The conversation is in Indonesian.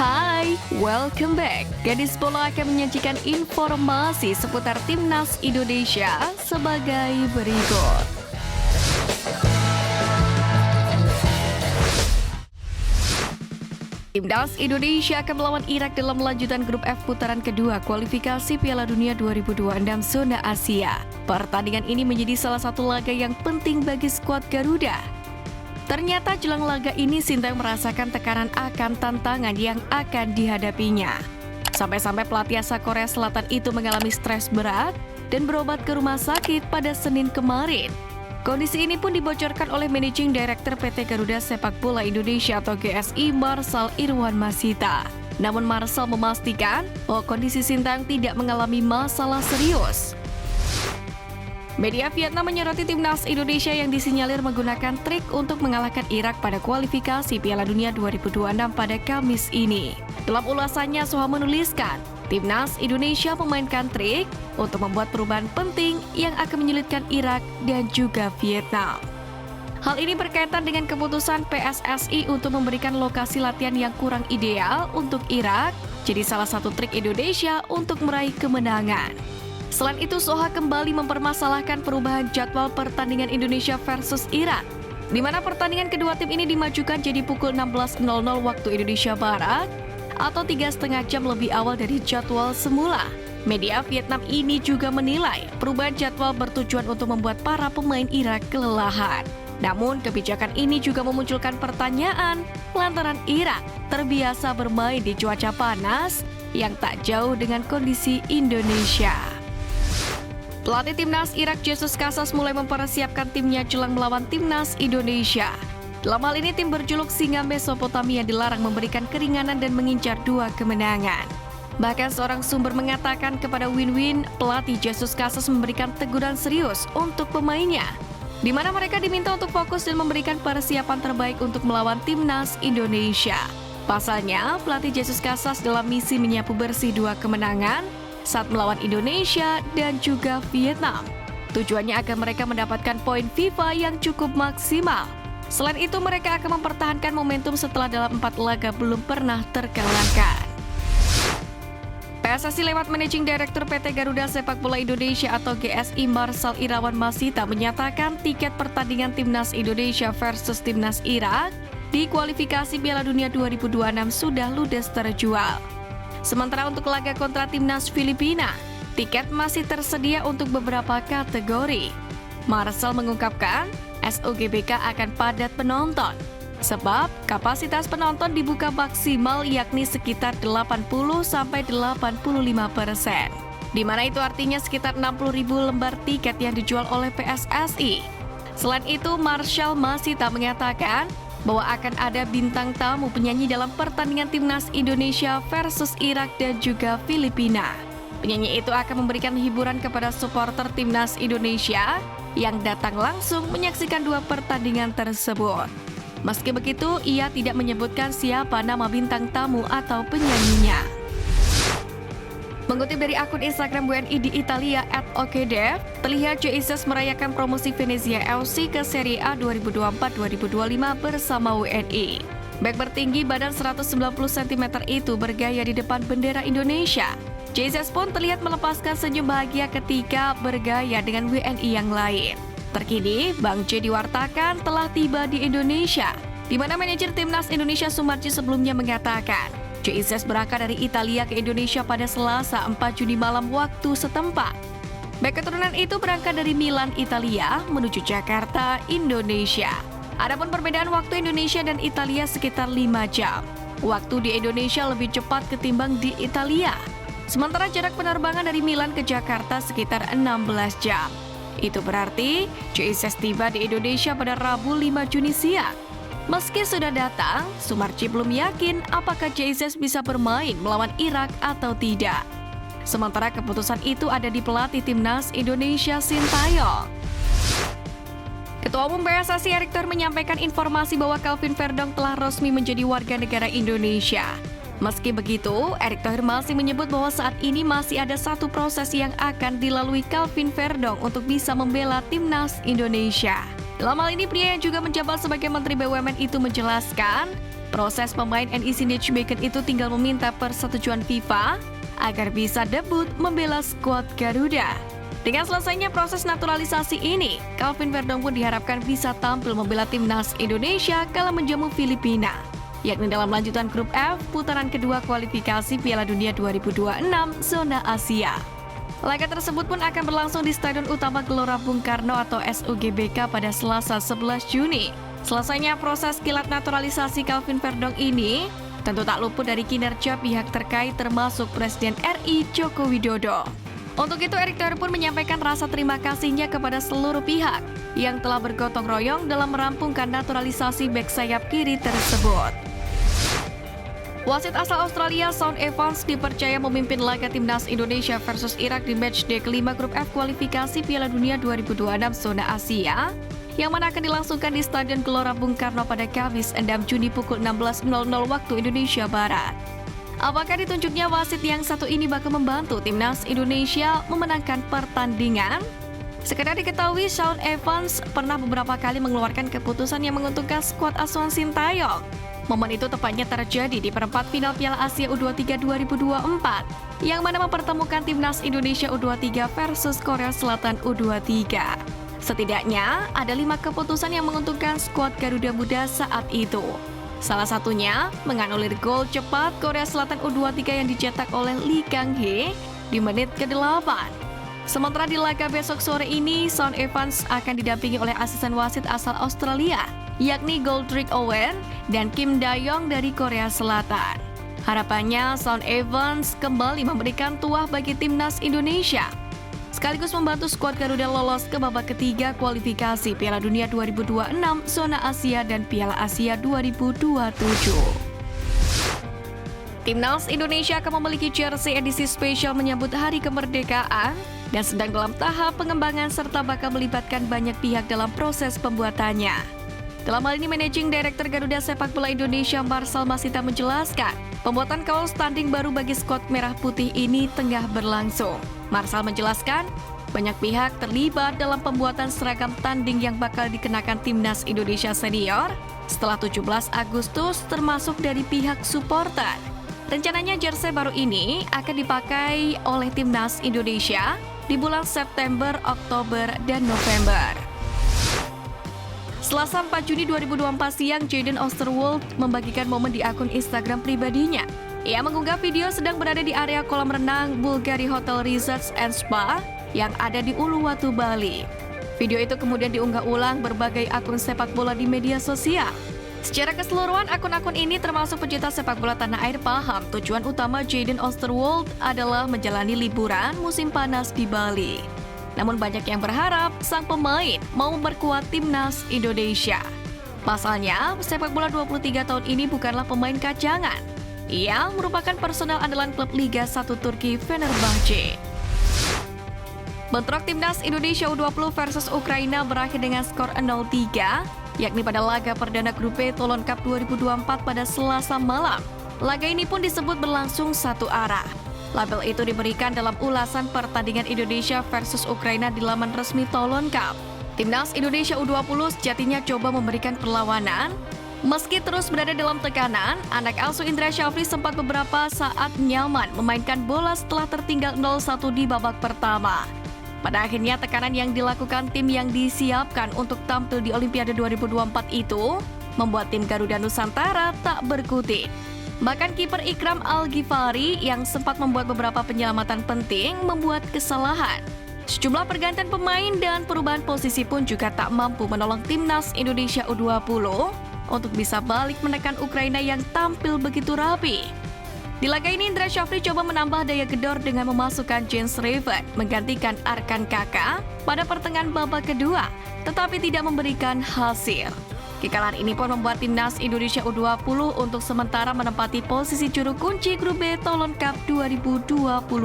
Hai, welcome back. Gadis Bola akan menyajikan informasi seputar Timnas Indonesia sebagai berikut. Timnas Indonesia akan melawan Irak dalam lanjutan grup F putaran kedua kualifikasi Piala Dunia 2026 zona Asia. Pertandingan ini menjadi salah satu laga yang penting bagi skuad Garuda. Ternyata jelang laga ini Sintayong merasakan tekanan akan tantangan yang akan dihadapinya. Sampai-sampai pelatih asal Korea Selatan itu mengalami stres berat dan berobat ke rumah sakit pada Senin kemarin. Kondisi ini pun dibocorkan oleh Managing Director PT Garuda Sepak Bola Indonesia atau GSI Marcel Irwan Masita. Namun Marcel memastikan bahwa kondisi Sintayong tidak mengalami masalah serius. Media Vietnam menyoroti Timnas Indonesia yang disinyalir menggunakan trik untuk mengalahkan Irak pada kualifikasi Piala Dunia 2026 pada Kamis ini. Dalam ulasannya, Soha menuliskan, Timnas Indonesia memainkan trik untuk membuat perubahan penting yang akan menyulitkan Irak dan juga Vietnam. Hal ini berkaitan dengan keputusan PSSI untuk memberikan lokasi latihan yang kurang ideal untuk Irak, jadi salah satu trik Indonesia untuk meraih kemenangan. Selain itu, Soha kembali mempermasalahkan perubahan jadwal pertandingan Indonesia versus Irak, di mana pertandingan kedua tim ini dimajukan jadi pukul 16.00 waktu Indonesia Barat, atau 3,5 jam lebih awal dari jadwal semula. Media Vietnam ini juga menilai perubahan jadwal bertujuan untuk membuat para pemain Irak kelelahan. Namun, kebijakan ini juga memunculkan pertanyaan lantaran Irak terbiasa bermain di cuaca panas yang tak jauh dengan kondisi Indonesia. Pelatih Timnas Irak Jesus Casas mulai mempersiapkan timnya jelang melawan Timnas Indonesia. Dalam hal ini, tim berjuluk Singa Mesopotamia dilarang memberikan keringanan dan mengincar 2 kemenangan. Bahkan seorang sumber mengatakan kepada Win-Win, pelatih Jesus Casas memberikan teguran serius untuk pemainnya, di mana mereka diminta untuk fokus dan memberikan persiapan terbaik untuk melawan Timnas Indonesia. Pasalnya, pelatih Jesus Casas dalam misi menyapu bersih 2 kemenangan saat melawan Indonesia dan juga Vietnam. Tujuannya agar mereka mendapatkan poin FIFA yang cukup maksimal. Selain itu, mereka akan mempertahankan momentum setelah dalam 4 laga belum pernah terkalahkan. PSSI lewat Managing Director PT Garuda Sepak Bola Indonesia atau GSI Marcel Irwan Masita menyatakan tiket pertandingan Timnas Indonesia versus Timnas Irak di kualifikasi Piala Dunia 2026 sudah ludes terjual. Sementara untuk laga kontra Timnas Filipina, tiket masih tersedia untuk beberapa kategori. Marcel mengungkapkan, SUGBK akan padat penonton, sebab kapasitas penonton dibuka maksimal yakni sekitar 80-85%, di mana itu artinya sekitar 60.000 lembar tiket yang dijual oleh PSSI. Selain itu, Marcel Masita mengatakan bahwa akan ada bintang tamu penyanyi dalam pertandingan Timnas Indonesia versus Irak dan juga Filipina. Penyanyi itu akan memberikan hiburan kepada supporter Timnas Indonesia yang datang langsung menyaksikan 2 pertandingan tersebut. Meski begitu, ia tidak menyebutkan siapa nama bintang tamu atau penyanyinya. Mengutip dari akun Instagram WNI di Italia @okedev, terlihat Jesus merayakan promosi Venezia FC ke Serie A 2024-2025 bersama WNI. Bek bertinggi badan 190 cm itu bergaya di depan bendera Indonesia. Jesus pun terlihat melepaskan senyum bahagia ketika bergaya dengan WNI yang lain. Terkini, Bang J diwartakan telah tiba di Indonesia, di mana manajer Timnas Indonesia Sumarji sebelumnya mengatakan, Jesus berangkat dari Italia ke Indonesia pada Selasa 4 Juni malam waktu setempat. Bek keturunan itu berangkat dari Milan, Italia, menuju Jakarta, Indonesia. Adapun perbedaan waktu Indonesia dan Italia sekitar 5 jam. Waktu di Indonesia lebih cepat ketimbang di Italia. Sementara jarak penerbangan dari Milan ke Jakarta sekitar 16 jam. Itu berarti Jesus tiba di Indonesia pada Rabu 5 Juni siang. Meski sudah datang, Sumarji belum yakin apakah Jesus bisa bermain melawan Irak atau tidak. Sementara keputusan itu ada di pelatih Timnas Indonesia Sintayong. Ketua Umum PSSI Erick Thohir menyampaikan informasi bahwa Calvin Verdong telah resmi menjadi warga negara Indonesia. Meski begitu, Erick Thohir masih menyebut bahwa saat ini masih ada satu proses yang akan dilalui Calvin Verdong untuk bisa membela Timnas Indonesia. Dalam hal ini, pria yang juga menjabat sebagai Menteri BUMN itu menjelaskan Proses pemain NEC Nijmegen itu tinggal meminta persetujuan FIFA agar bisa debut membela skuad Garuda. Dengan selesainya proses naturalisasi ini, Calvin Verdong pun diharapkan bisa tampil membela timnas Indonesia kala menjamu Filipina, yakni dalam lanjutan grup F putaran kedua kualifikasi Piala Dunia 2026 zona Asia. Laga tersebut pun akan berlangsung di Stadion Utama Gelora Bung Karno atau SUGBK pada Selasa 11 Juni. Selesainya proses kilat naturalisasi Calvin Verdong ini tentu tak luput dari kinerja pihak terkait termasuk Presiden RI Joko Widodo. Untuk itu Erick Thohir pun menyampaikan rasa terima kasihnya kepada seluruh pihak yang telah bergotong royong dalam merampungkan naturalisasi bek sayap kiri tersebut. Wasit asal Australia Shaun Evans dipercaya memimpin laga timnas Indonesia versus Irak di matchday kelima grup F kualifikasi Piala Dunia 2026 zona Asia yang mana akan dilangsungkan di Stadion Gelora Bung Karno pada Kamis 6 Juni pukul 16.00 waktu Indonesia Barat. Apakah ditunjuknya wasit yang satu ini bakal membantu timnas Indonesia memenangkan pertandingan? Sekedar diketahui, Shaun Evans pernah beberapa kali mengeluarkan keputusan yang menguntungkan skuad asuhan Sintayong. Momen itu tepatnya terjadi di perempat final Piala Asia U23 2024, yang mana mempertemukan timnas Indonesia U23 versus Korea Selatan U23. Setidaknya, ada 5 keputusan yang menguntungkan skuad Garuda Muda saat itu. Salah satunya, menganulir gol cepat Korea Selatan U23 yang dicetak oleh Lee Kang-hee di menit ke-8. Sementara di laga besok sore ini, Shaun Evans akan didampingi oleh asisten wasit asal Australia, yakni Goldrick Owen dan Kim Da-yong dari Korea Selatan. Harapannya, Shaun Evans kembali memberikan tuah bagi timnas Indonesia, sekaligus membantu skuad Garuda lolos ke babak ketiga kualifikasi Piala Dunia 2026 zona Asia dan Piala Asia 2027. Timnas Indonesia akan memiliki jersey edisi spesial menyambut Hari Kemerdekaan dan sedang dalam tahap pengembangan serta bakal melibatkan banyak pihak dalam proses pembuatannya. Dalam hal ini, Managing Director Garuda Sepak Bola Indonesia Marcel Masita menjelaskan, pembuatan kaos tanding baru bagi skuad merah putih ini tengah berlangsung. Marcel menjelaskan, banyak pihak terlibat dalam pembuatan seragam tanding yang bakal dikenakan timnas Indonesia senior setelah 17 Agustus termasuk dari pihak supporter. Rencananya jersey baru ini akan dipakai oleh timnas Indonesia di bulan September, Oktober, dan November. Selasa 4 Juni 2024 siang, Jayden Oosterwolde membagikan momen di akun Instagram pribadinya. Ia mengunggah video sedang berada di area kolam renang Bulgari Hotel Resorts and Spa yang ada di Uluwatu, Bali. Video itu kemudian diunggah ulang berbagai akun sepak bola di media sosial. Secara keseluruhan, akun-akun ini termasuk pecinta sepak bola tanah air paham tujuan utama Jayden Oosterwolde adalah menjalani liburan musim panas di Bali. Namun banyak yang berharap sang pemain mau memperkuat timnas Indonesia. Pasalnya, sepak bola 23 tahun ini bukanlah pemain kacangan. Ia merupakan personel andalan klub Liga 1 Turki Fenerbahce. Bentrok timnas Indonesia U20 versus Ukraina berakhir dengan skor 0-3, yakni pada laga perdana grup B Toulon Cup 2024 pada Selasa malam. Laga ini pun disebut berlangsung satu arah. Label itu diberikan dalam ulasan pertandingan Indonesia versus Ukraina di laman resmi Toulon Cup. Timnas Indonesia U20 sejatinya coba memberikan perlawanan. Meski terus berada dalam tekanan, anak asuh Indra Syafri sempat beberapa saat nyaman memainkan bola setelah tertinggal 0-1 di babak pertama. Pada akhirnya tekanan yang dilakukan tim yang disiapkan untuk tampil di Olimpiade 2024 itu membuat tim Garuda Nusantara tak berkutik. Bahkan kiper Ikram Al-Ghifari yang sempat membuat beberapa penyelamatan penting membuat kesalahan. Sejumlah pergantian pemain dan perubahan posisi pun juga tak mampu menolong timnas Indonesia U20 untuk bisa balik menekan Ukraina yang tampil begitu rapi. Di laga ini Indra Syafri coba menambah daya gedor dengan memasukkan Jens Raven menggantikan Arkan Kaka pada pertengahan babak kedua, tetapi tidak memberikan hasil. Kekalahan ini pun membuat timnas Indonesia U20 untuk sementara menempati posisi juru kunci grup B Toulon Cup 2024.